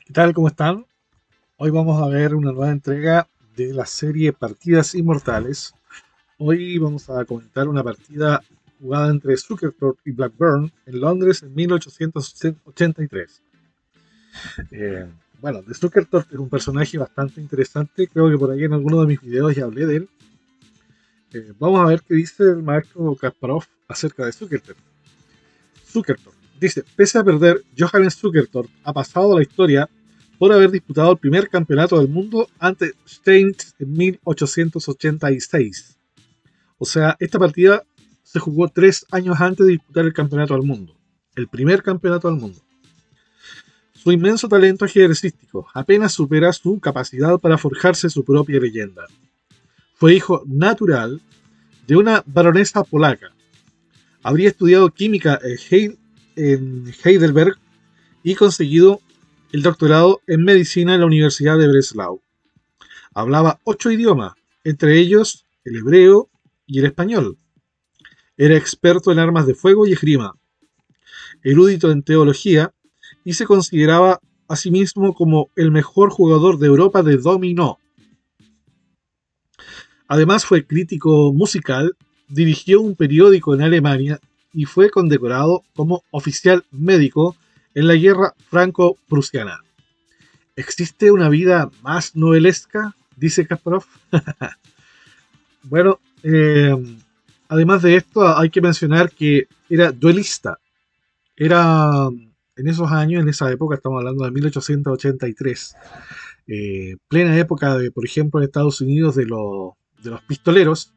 ¿Qué tal? ¿Cómo están? Hoy vamos a ver una nueva entrega de la serie Partidas Inmortales. Hoy vamos a comentar una partida jugada entre Zuckertorp y Blackburn en Londres en 1883. Eh, bueno, de Zuckertorp es un personaje bastante interesante. Creo que por ahí en alguno de mis videos ya hablé de él. Vamos a ver qué dice el maestro Kasparov acerca de Zuckertorp. Zuckertorp dice: pese a perder, Johannes Zuckertorp ha pasado a la historia por haber disputado el primer campeonato del mundo ante Steins en 1886. O sea, esta partida se jugó 3 años antes de disputar el campeonato del mundo. El primer campeonato del mundo. Su inmenso talento ajedrecístico apenas supera su capacidad para forjarse su propia leyenda. Fue hijo natural de una baronesa polaca. Habría estudiado química en Heidelberg y conseguido el doctorado en medicina en la Universidad de Breslau. Hablaba 8 idiomas, entre ellos el hebreo y el español. Era experto en armas de fuego y esgrima, erudito en teología y se consideraba a sí mismo como el mejor jugador de Europa de dominó. Además fue crítico musical, dirigió un periódico en Alemania y fue condecorado como oficial médico en la guerra franco-prusiana. ¿Existe una vida más novelesca? Dice Kasparov. Bueno, además de esto, hay que mencionar que era duelista. Era en esos años, en esa época, estamos hablando de 1883, plena época de, por ejemplo, en Estados Unidos de los pistoleros.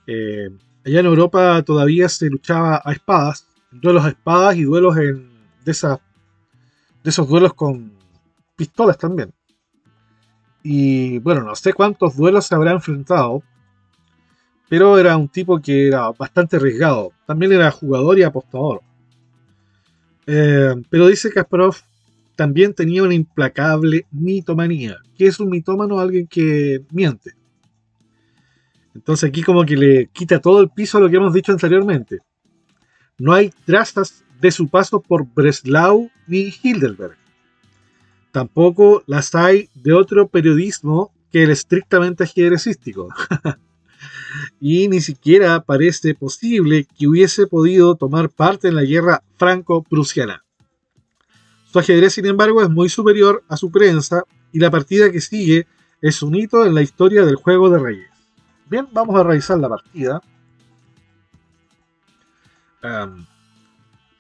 Eh, Allá en Europa todavía se luchaba a espadas, duelos a espadas y duelos de esos duelos con pistolas también. Y bueno, no sé cuántos duelos se habrá enfrentado, pero era un tipo que era bastante arriesgado. También era jugador y apostador. Pero dice Kasparov también tenía una implacable mitomanía. ¿Qué es un mitómano? Alguien que miente. Entonces aquí como que le quita todo el piso a lo que hemos dicho anteriormente. No hay trazas de su paso por Breslau ni Heidelberg. Tampoco las hay de otro periodismo que el estrictamente ajedrecístico. Y ni siquiera parece posible que hubiese podido tomar parte en la guerra franco-prusiana. Su ajedrez, sin embargo, es muy superior a su prensa y la partida que sigue es un hito en la historia del juego de reyes. Bien, vamos a revisar la partida. Um,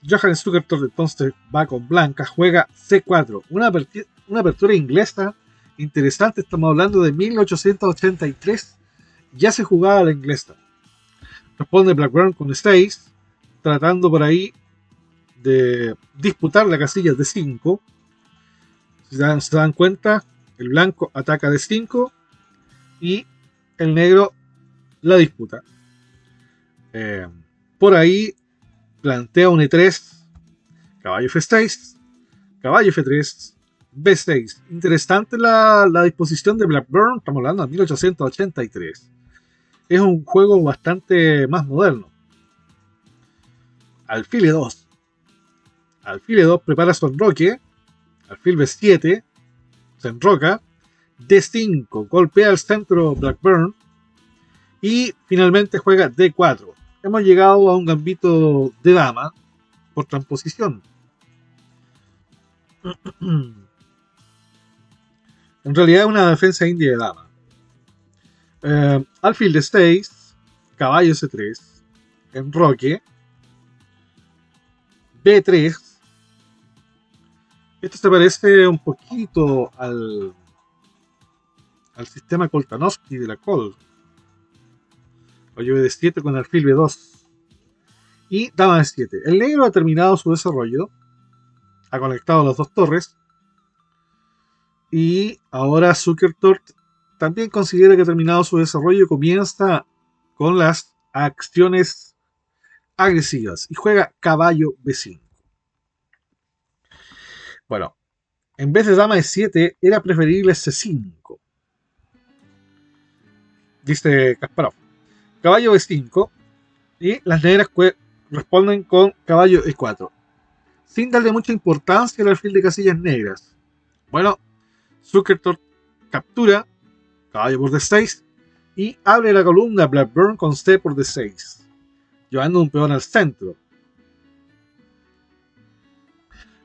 Johann Stuckertor entonces va con blanca, juega C4, una apertura inglesa interesante. Estamos hablando de 1883, ya se jugaba la inglesa. Responde Blackburn con 6, tratando por ahí de disputar la casilla de 5. Si se dan cuenta, el blanco ataca de 5 y el negro la disputa. Eh, por ahí plantea un E3, caballo F6, caballo F3, B6. Interesante la disposición de Blackburn, estamos hablando de 1883. Es un juego bastante más moderno. Alfil E2. Alfil E2 prepara su enroque. Alfil B7 se enroca. D5 golpea el centro Blackburn. Y finalmente juega D4. Hemos llegado a un gambito de dama por transposición. En realidad es una defensa india de dama. Alfil D6, caballo C3, enroque, B3. Esto se parece un poquito al sistema Koltanovsky de la Col. Caballo D7 con alfil B2. Y dama D7. El negro ha terminado su desarrollo. Ha conectado las dos torres. Y ahora Zuckertorp también considera que ha terminado su desarrollo y comienza con las acciones agresivas. Y juega caballo B5. Bueno, en vez de dama E7, era preferible C5. Dice Kasparov. Caballo B5. Y las negras responden con caballo E4. Sin darle mucha importancia al alfil de casillas negras. Bueno, Zukertor captura caballo por D6 y abre la columna Blackburn con C por D6, llevando un peón al centro.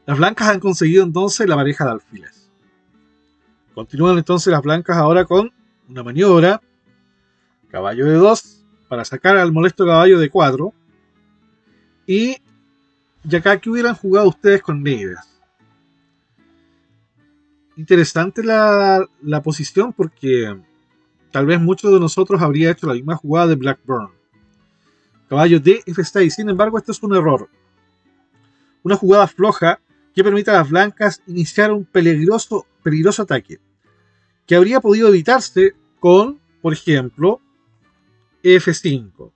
Las blancas han conseguido entonces la pareja de alfiles. Continúan entonces las blancas ahora con una maniobra, caballo de 2, para sacar al molesto caballo de 4. Y acá, ¿qué hubieran jugado ustedes con negras? Interesante la posición, porque tal vez muchos de nosotros habría hecho la misma jugada de Blackburn. Caballo de F6. Sin embargo, esto es un error. Una jugada floja que permite a las blancas iniciar un peligroso ataque, que habría podido evitarse con, por ejemplo, F5.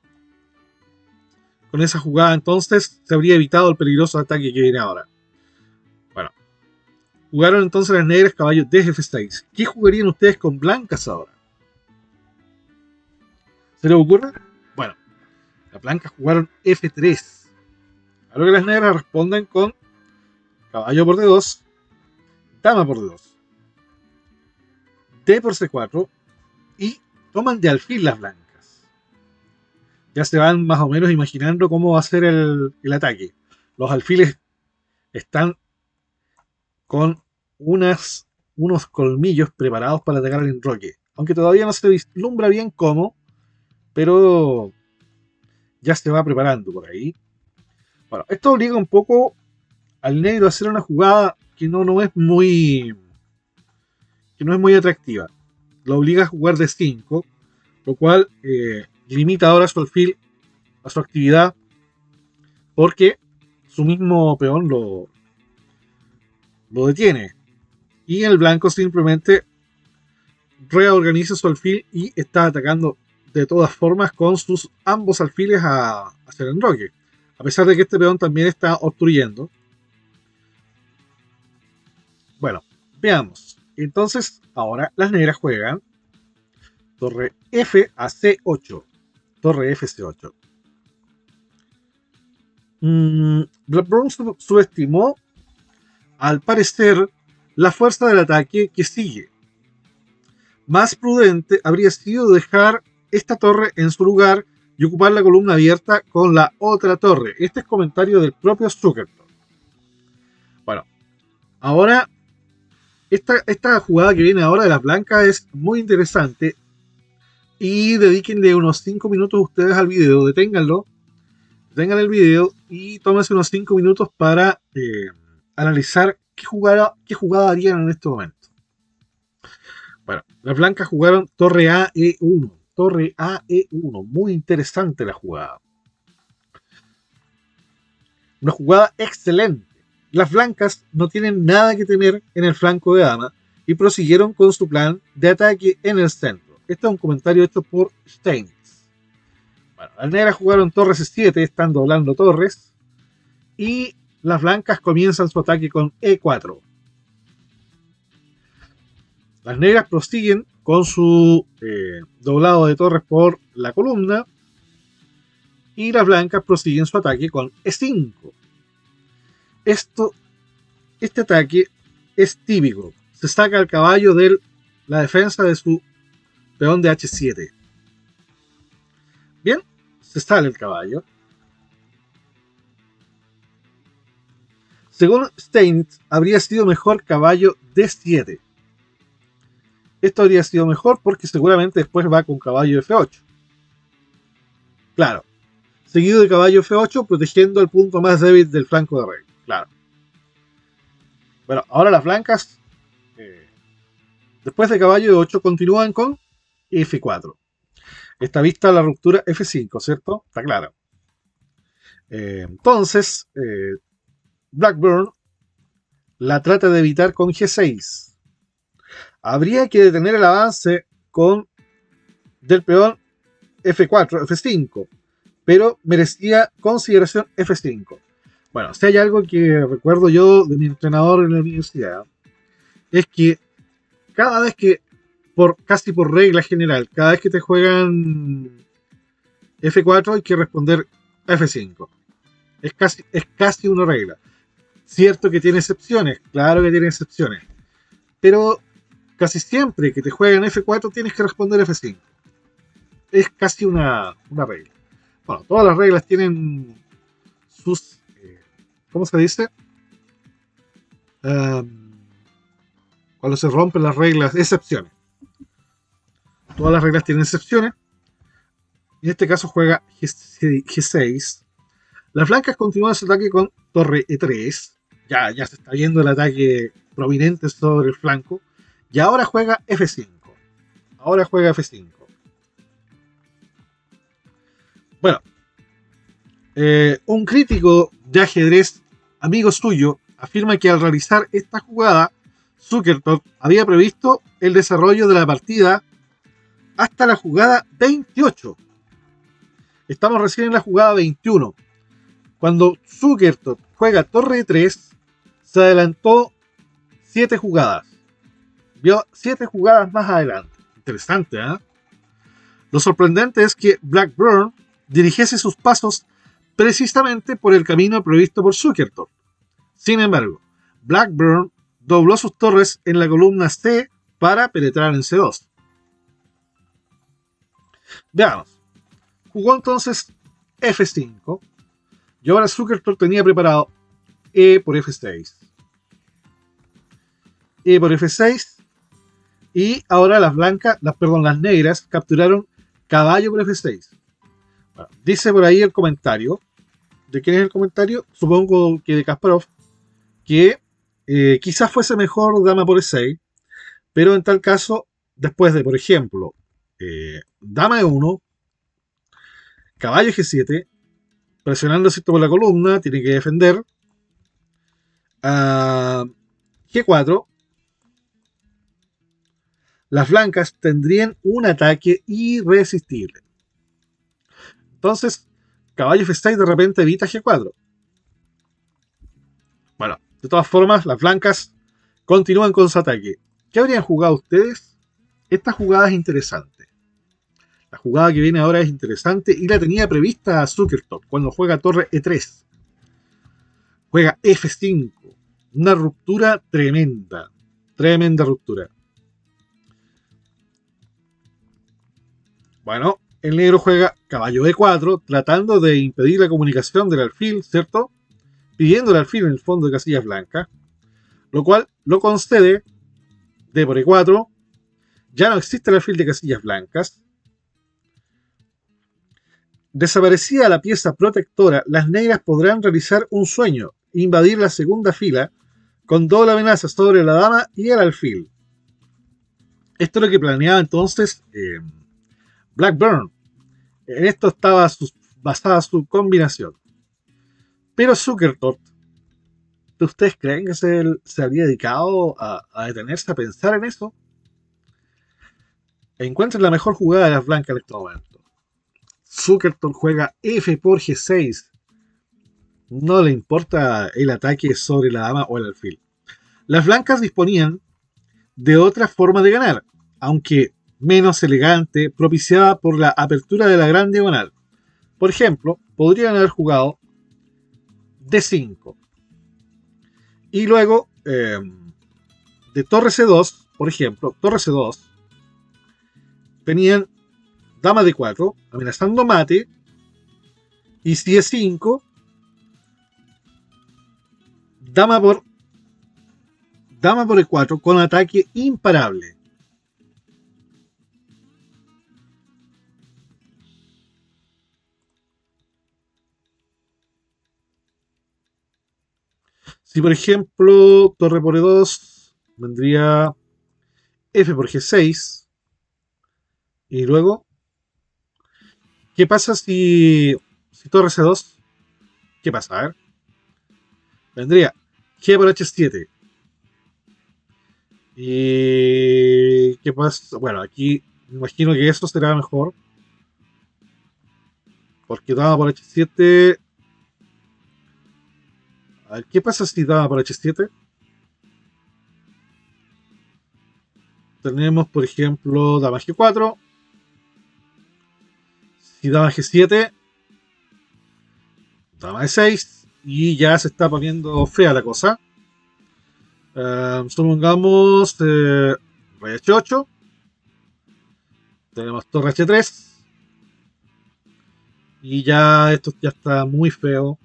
Con esa jugada entonces se habría evitado el peligroso ataque que viene ahora. Bueno, jugaron entonces las negras caballo de F6. ¿Qué jugarían ustedes con blancas ahora? ¿Se les ocurre? Bueno, las blancas jugaron F3. A lo que las negras responden con caballo por D2, dama por D2, D por C4 y toman de alfil las blancas. Ya se van más o menos imaginando cómo va a ser el ataque. Los alfiles están con unos colmillos preparados para atacar el enroque. Aunque todavía no se vislumbra bien cómo, pero ya se va preparando por ahí. Bueno, esto obliga un poco al negro a hacer una jugada que no es muy atractiva. Lo obliga a jugar de 5, lo cual limita ahora su alfil a su actividad, porque su mismo peón lo detiene. Y el blanco simplemente reorganiza su alfil y está atacando de todas formas con sus ambos alfiles hacia el enroque. A pesar de que este peón también está obstruyendo. Bueno, veamos. Entonces, ahora las negras juegan torre F a C8. Torre F C8. Blackburn subestimó, al parecer, la fuerza del ataque que sigue. Más prudente habría sido dejar esta torre en su lugar y ocupar la columna abierta con la otra torre. Este es comentario del propio Zukertor. Bueno, ahora esta jugada que viene ahora de las blancas es muy interesante, y dedíquenle unos 5 minutos ustedes al video, deténganlo, detengan el video y tómense unos 5 minutos para analizar qué jugada harían en este momento. Bueno, las blancas jugaron torre A, E1. Torre A, E1. Muy interesante la jugada. Una jugada excelente. Las blancas no tienen nada que temer en el flanco de dama y prosiguieron con su plan de ataque en el centro. Este es un comentario hecho por Steinitz. Bueno, las negras jugaron torre C7, están doblando torres, y las blancas comienzan su ataque con E4. Las negras prosiguen con su doblado de torres por la columna, y las blancas prosiguen su ataque con E5. Este ataque es típico. Se saca el caballo de la defensa de su peón de H7. Bien, se sale el caballo. Según Steinitz, habría sido mejor caballo D7. Esto habría sido mejor porque seguramente después va con caballo F8. Claro. Seguido de caballo F8, protegiendo el punto más débil del flanco de rey. Claro. Bueno, ahora las blancas, después de caballo E8, continúan con F4. Está vista la ruptura F5, ¿cierto? Está claro. Entonces, Blackburn la trata de evitar con G6. Habría que detener el avance del peón F4, F5, pero merecía consideración F5. Bueno, si hay algo que recuerdo yo de mi entrenador en la universidad, es que cada vez que, casi por regla general, cada vez que te juegan F4 hay que responder F5. Es casi una regla. Cierto que tiene excepciones, claro que tiene excepciones, pero casi siempre que te juegan F4 tienes que responder F5. Es casi una regla. Bueno, todas las reglas tienen sus, ¿cómo se dice? Cuando se rompen las reglas, excepciones. Todas las reglas tienen excepciones. En este caso juega G6. Las blancas continúan su ataque con torre E3. Ya se está viendo el ataque prominente sobre el flanco. Y ahora juega F5. Bueno, un crítico de ajedrez, amigo suyo, afirma que al realizar esta jugada, Zukertort había previsto el desarrollo de la partida hasta la jugada 28. Estamos recién en la jugada 21. Cuando Zukertort juega torre 3, se adelantó 7 jugadas. Vio 7 jugadas más adelante. Interesante, ¿eh? Lo sorprendente es que Blackburn dirigiese sus pasos precisamente por el camino previsto por Zukertort. Sin embargo, Blackburn dobló sus torres en la columna C para penetrar en C2. Veamos. Jugó entonces F5 y ahora Zukertort tenía preparado E por F6. E por F6 y ahora las negras capturaron caballo por F6. Bueno, dice por ahí el comentario. ¿De quién es el comentario? Supongo que de Kasparov, que quizás fuese mejor dama por E6, pero en tal caso, después de, por ejemplo, dama E1, caballo G7, presionando esto por la columna, tiene que defender, G4, las blancas tendrían un ataque irresistible. Entonces, caballo F6 de repente evita G4. Bueno, de todas formas, las blancas continúan con su ataque. ¿Qué habrían jugado ustedes? Esta jugada es interesante. La jugada que viene ahora es interesante y la tenía prevista Zukertort cuando juega torre E3. Juega F5. Una ruptura tremenda. Tremenda ruptura. Bueno, el negro juega caballo E4, tratando de impedir la comunicación del alfil, ¿cierto? Pidiendo el alfil en el fondo de casillas blancas, lo cual lo concede D por E4. Ya no existe el alfil de casillas blancas. Desaparecida la pieza protectora, las negras podrán realizar un sueño, invadir la segunda fila, con doble amenaza sobre la dama y el alfil. Esto es lo que planeaba entonces Blackburn. En esto estaba basada su combinación. Pero Zukertort, ¿ustedes creen que se había dedicado a detenerse a pensar en eso? Encuentren la mejor jugada de las blancas en este momento. Zukertort juega F por G6. No le importa el ataque sobre la dama o el alfil. Las blancas disponían de otra forma de ganar, aunque menos elegante, propiciada por la apertura de la gran diagonal. Por ejemplo, podrían haber jugado D5. Y luego, de torre C2, por ejemplo, torre C2, tenían dama D4, amenazando mate, y si E5, dama por E4 con ataque imparable. Si por ejemplo torre por E2 vendría F por G6 y luego, ¿qué pasa si torre C2? ¿Qué pasa? A ver. Vendría G por H7. ¿Y qué pasa? Bueno, aquí me imagino que eso será mejor. Porque dama por H7. A ver, ¿qué pasa si dama por H7? Tenemos, por ejemplo, dama G4. Si dama G7. Dama E6. Y ya se está poniendo fea la cosa. Supongamos rey H8, tenemos torre H3, y ya esto ya está muy feo.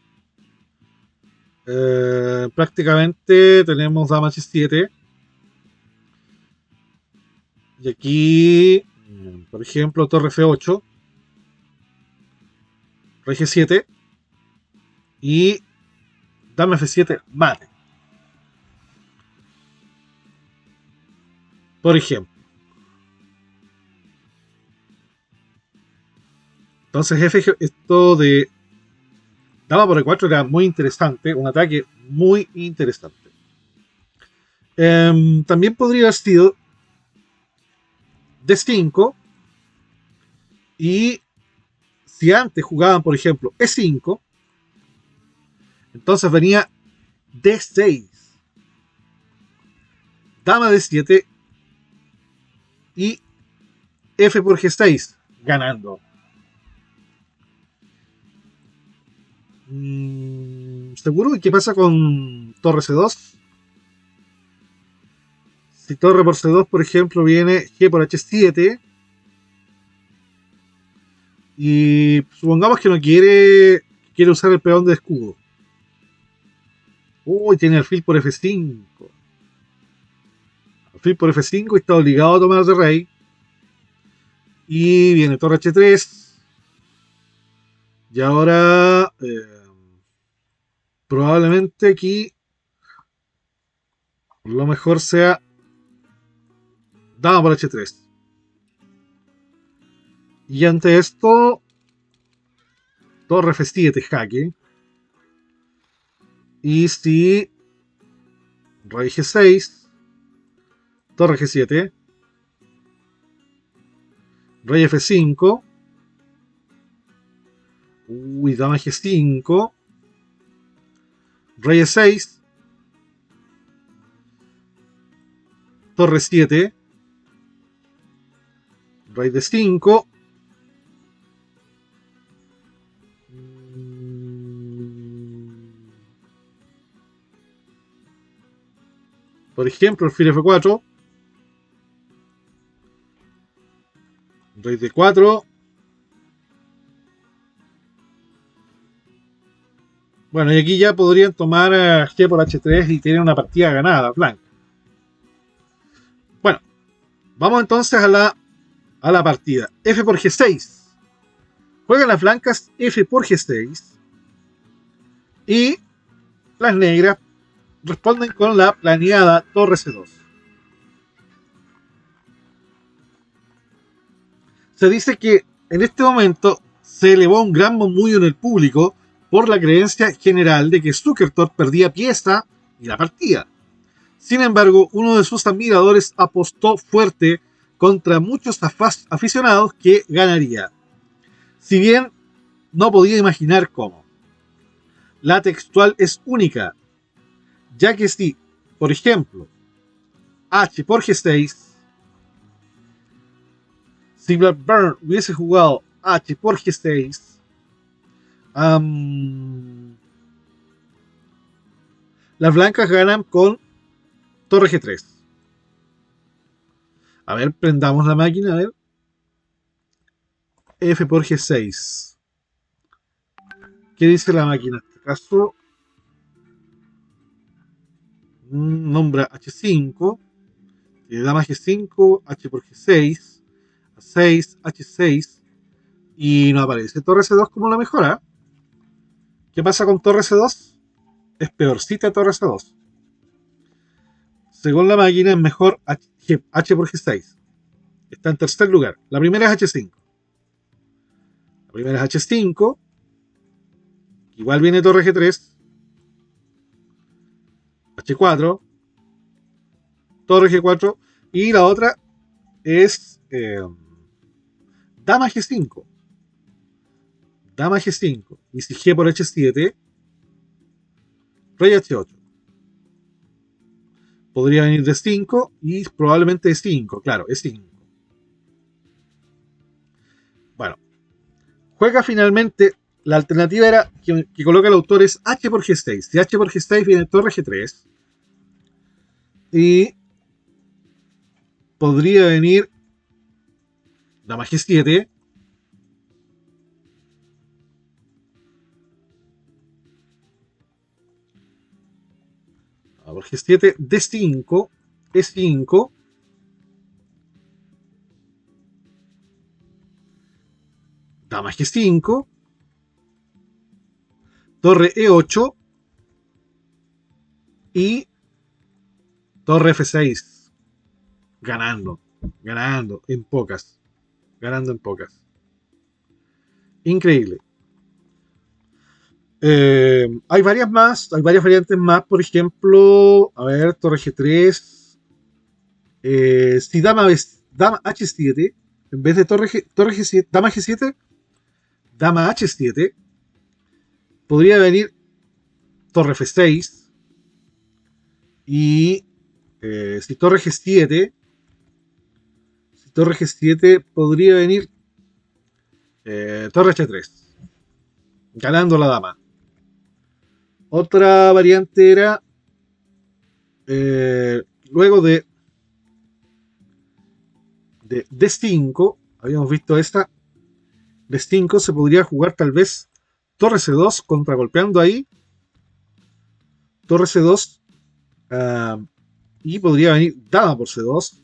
Prácticamente tenemos dama H7, y aquí, por ejemplo, torre F8, rey G7 y dama F7 mate. Por ejemplo. Entonces esto de dama por E4 era muy interesante, un ataque muy interesante. También podría haber sido D5, y si antes jugaban, por ejemplo, E5, entonces venía D6, dama D7 y F por G6, ganando. ¿Seguro? ¿Y qué pasa con torre C2? Si torre por C2, por ejemplo, viene G por H7, y supongamos que no quiere usar el peón de escudo. Uy, tiene alfil por F5. Alfil por F5 y está obligado a tomar de rey. Y viene torre H3. Y ahora probablemente aquí lo mejor sea dama por H3. Y ante esto, torre F7 jaque. Y si rey G6, torre G7, rey F5, uy, dama G5, rey E6, torre 7, rey D5, por ejemplo, alfil F4, rey D4. Bueno, y aquí ya podrían tomar G por H3 y tienen una partida ganada, blanca. Bueno, vamos entonces a la partida. F por G6. Juegan las blancas F por G6. Y las negras responden con la planeada torre C2. Se dice que en este momento se elevó un gran murmullo en el público por la creencia general de que Zukertort perdía pieza y la partida. Sin embargo, uno de sus admiradores apostó fuerte contra muchos aficionados que ganaría, si bien no podía imaginar cómo. La textual es única, ya que si, por ejemplo, H por G6, si Blackburn hubiese jugado H por G6, las blancas ganan con torre G3. A ver, prendamos la máquina, a ver. F por G6. ¿Qué dice la máquina? En este caso, nombra H5, dama G5, H por G6, A6, H6, y no aparece torre C2 como la mejora. ¿Qué pasa con torre C2? Es peorcita torre C2. Según la máquina es mejor H por G6. Está en tercer lugar. La primera es H5. La primera es H5. Igual viene torre G3. H4. Torre G4. Y la otra es dama G5. Dama G5. Y si G por H7, rey H8. Podría venir de 5 y probablemente de 5. Claro, es 5. Bueno, juega finalmente. La alternativa era que coloca el autor es H por G6. Si H por G6 viene torre G3. Y podría venir dama G7. Por G7, D5, E5, dama G5, torre E8 y torre F6. Ganando en pocas. Ganando en pocas. Increíble. Hay varias más, hay varias variantes más. Por ejemplo, a ver, torre G3. Si dama H7, en vez de torre G7, dama G7, dama H7, podría venir torre F6. Y si torre G7, podría venir torre H3, ganando la dama. Otra variante era luego de D5, habíamos visto esta. D5 se podría jugar tal vez torre C2, contragolpeando ahí. Torre C2. Y podría venir dama por C2.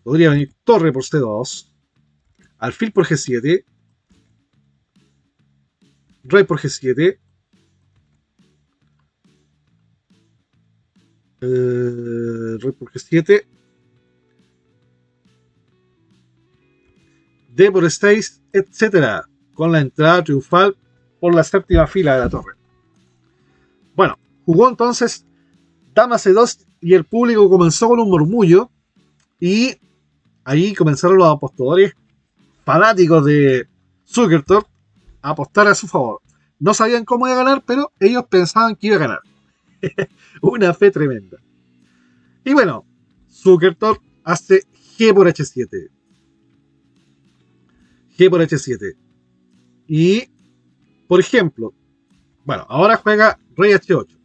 Podría venir torre por C2. Alfil por G7. Rey por G7. Rey por G7. D por E6, etc. Con la entrada triunfal por la séptima fila de la torre. Bueno, jugó entonces dama C2 y el público comenzó con un murmullo. Y ahí comenzaron los apostadores fanáticos de Zukertort a apostar a su favor. No sabían cómo iba a ganar, pero ellos pensaban que iba a ganar. Una fe tremenda. Y bueno, Zukertort hace G por H7. G por H7. Y, por ejemplo, bueno, ahora juega Rey H8.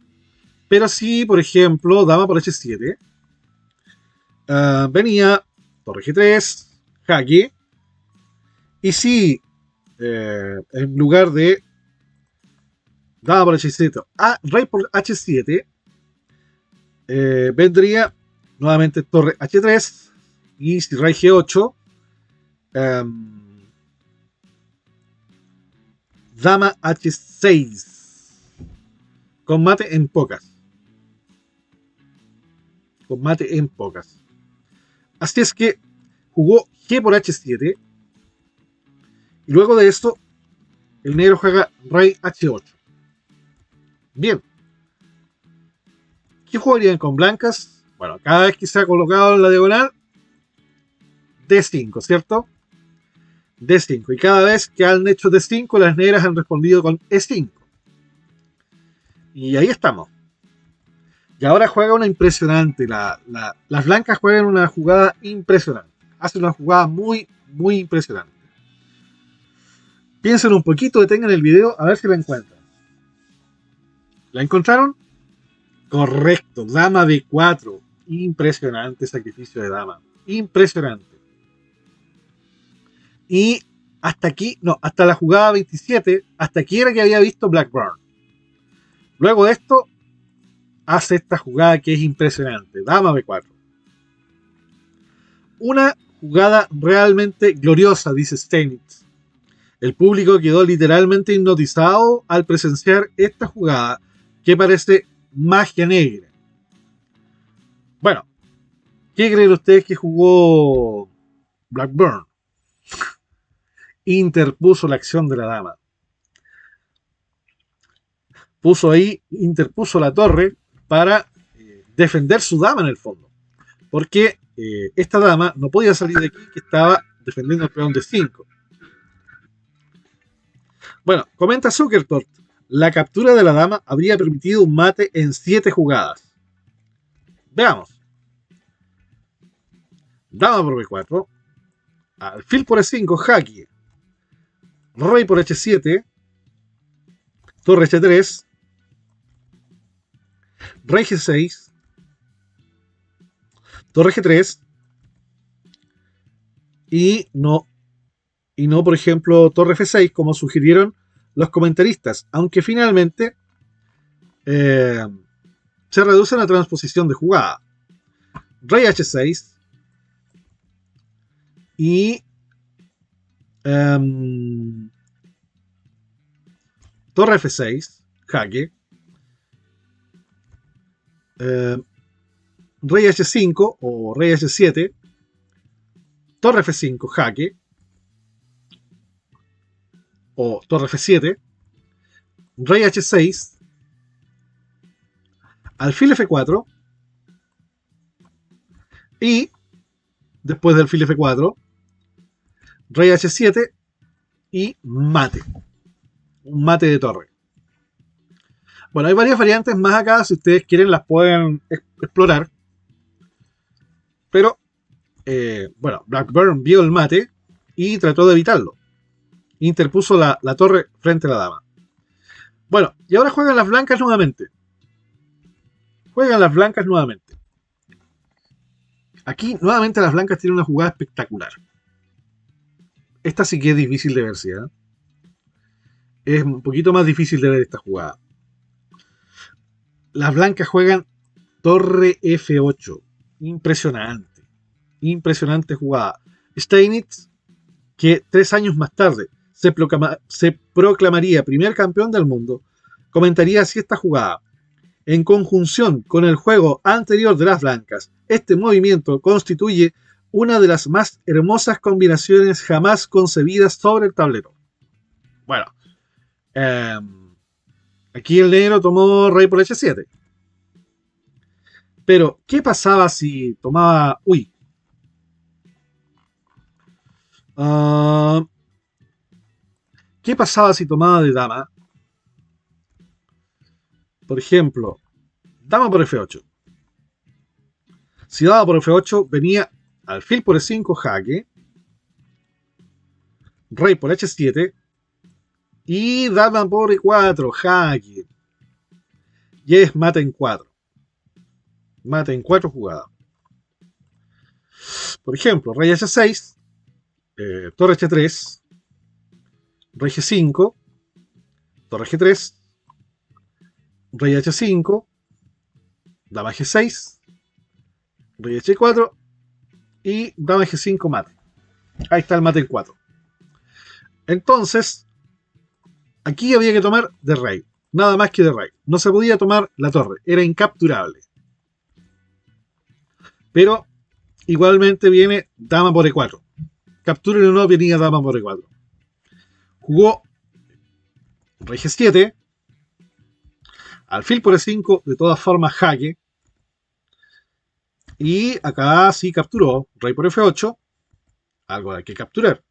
Pero si, por ejemplo, dama por H7, venía torre G3, jaque. Y si en lugar de dama por H7, rey por H7, vendría nuevamente torre H3. Y si rey G8, dama H6. Combate en pocas. Así es que jugó G por H7. Y luego de esto, el negro juega rey H8. Bien. ¿Qué jugarían con blancas? Bueno, cada vez que se ha colocado en la diagonal, D5, ¿cierto? D5. Y cada vez que han hecho D5, las negras han respondido con E5. Y ahí estamos. Y ahora juega una impresionante. Las blancas juegan una jugada impresionante. Hacen una jugada muy, muy impresionante. Piensen un poquito, detengan el video a ver si la encuentran. ¿La encontraron? Correcto. Dama D4. Impresionante sacrificio de dama. Impresionante. Y hasta aquí, no, hasta la jugada 27, hasta aquí era que había visto Blackburn. Luego de esto, hace esta jugada que es impresionante. Dama B4. Una jugada realmente gloriosa, dice Steinitz. El público quedó literalmente hipnotizado al presenciar esta jugada que parece magia negra. Bueno, ¿qué creen ustedes que jugó Blackburn? Interpuso la acción de la dama. Interpuso la torre para defender su dama en el fondo. Porque esta dama no podía salir de aquí, que estaba defendiendo el peón de 5. Bueno, comenta Zukertort, la captura de la dama habría permitido un mate en 7 jugadas. Veamos. Dama por B4, alfil por E5, jaque, rey por H7, torre H3, rey G6, torre G3 y no, por ejemplo, torre F6 como sugirieron los comentaristas, aunque finalmente se reduce la transposición de jugada. Rey H6 y torre F6, jaque, rey H5 o rey H7, torre F5, jaque, o torre F7, rey H6, alfil F4, y después del alfil F4, rey H7 y mate. Un mate de torre. Bueno, hay varias variantes más acá, si ustedes quieren las pueden explorar. Pero, bueno, Blackburn vio el mate y trató de evitarlo. Interpuso la torre frente a la dama. Bueno, y ahora juegan las blancas nuevamente. Aquí, nuevamente, las blancas tienen una jugada espectacular. Esta sí que es difícil de ver, ¿sí? Es un poquito más difícil de ver esta jugada. Las blancas juegan torre F8. Impresionante. Impresionante jugada. Steinitz, que 3 años más tarde se proclamaría primer campeón del mundo, comentaría así esta jugada. En conjunción con el juego anterior de las blancas, este movimiento constituye una de las más hermosas combinaciones jamás concebidas sobre el tablero. Bueno, aquí el negro tomó rey por H7. Pero, ¿qué pasaba si tomaba... ¿Qué pasaba si tomaba de dama? Por ejemplo, dama por F8. Si daba por F8, venía alfil por E5, jaque, rey por H7 y dama por E4, jaque. Y es mate en 4. Mate en 4 jugadas. Por ejemplo, rey H6, torre H3, rey G5, torre G3, rey H5, dama G6, rey H4 y dama G5 mate. Ahí está el mate en 4. Entonces, aquí había que tomar de rey. Nada más que de rey. No se podía tomar la torre. Era incapturable. Pero, igualmente viene dama por E4. Captura o no, venía dama por E4. Jugó rey G7. Alfil por E5, de todas formas jaque. Y acá sí capturó rey por F8. Algo hay que capturar.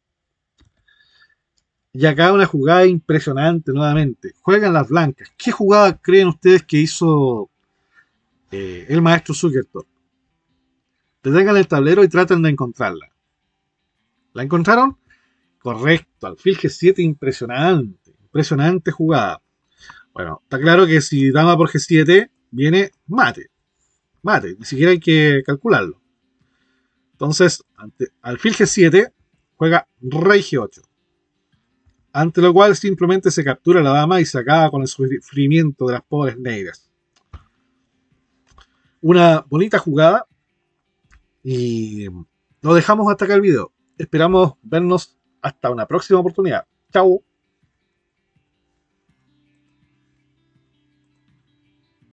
Y acá una jugada impresionante nuevamente. Juegan las blancas. ¿Qué jugada creen ustedes que hizo el maestro Zukertort? Detengan el tablero y traten de encontrarla. ¿La encontraron? Correcto. Alfil G7, impresionante. Impresionante jugada. Bueno, está claro que si dama por G7 viene mate. Mate. Ni siquiera hay que calcularlo. Entonces, ante alfil G7 juega rey G8. Ante lo cual simplemente se captura la dama y se acaba con el sufrimiento de las pobres negras. Una bonita jugada. Y lo dejamos hasta acá el video. Esperamos vernos hasta una próxima oportunidad. Chao.